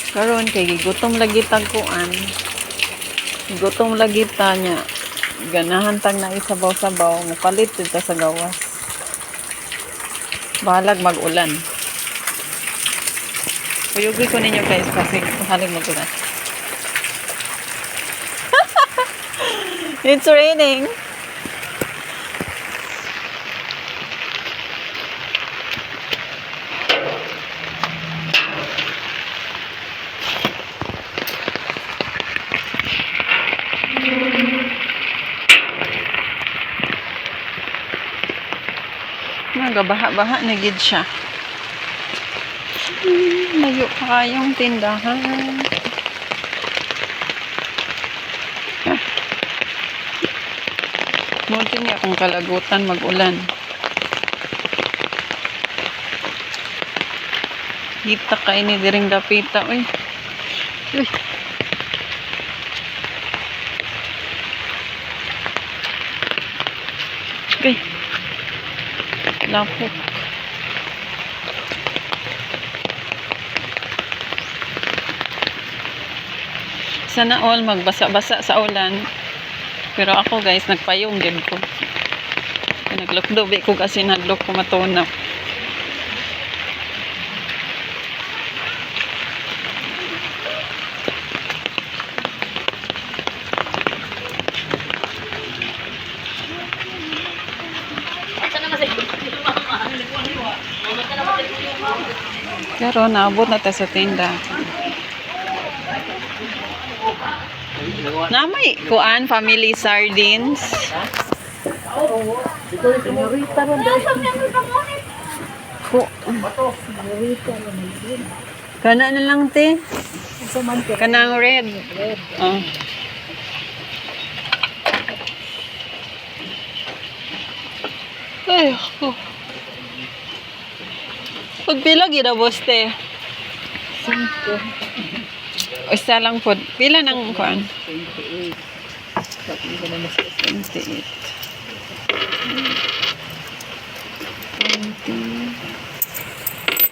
Karon kay gutom lagi tagkuan. Gutom lagi ta nya. Ganahan tag na isabaw-sabaw, mukalit dito sa gawas. Bahalag mag-ulan. Puyugi ko ninyo guys kasi bahalag mag-ulan. It's raining. Nagabaha-baha na gid siya. Layo pa kayong tindahan. Munti niya akong kalagutan mag-ulan. Kita ka ini diring dapita. Uy. Uy. Okay. Lapok. Sana all magbasa-basa sa ulan. Pero ako guys, nagpayong din ko. Naglukdobi ko kasi nadlok ko matunaw. Pero naabot na tayo sa tinda. Namay kuan family sardines. Kana na lang te. Kanang red. Oh. Ay, oh. Pagpila gid boss te. 5. Isa lang po. Pila ng kuan? 28. 28. 20.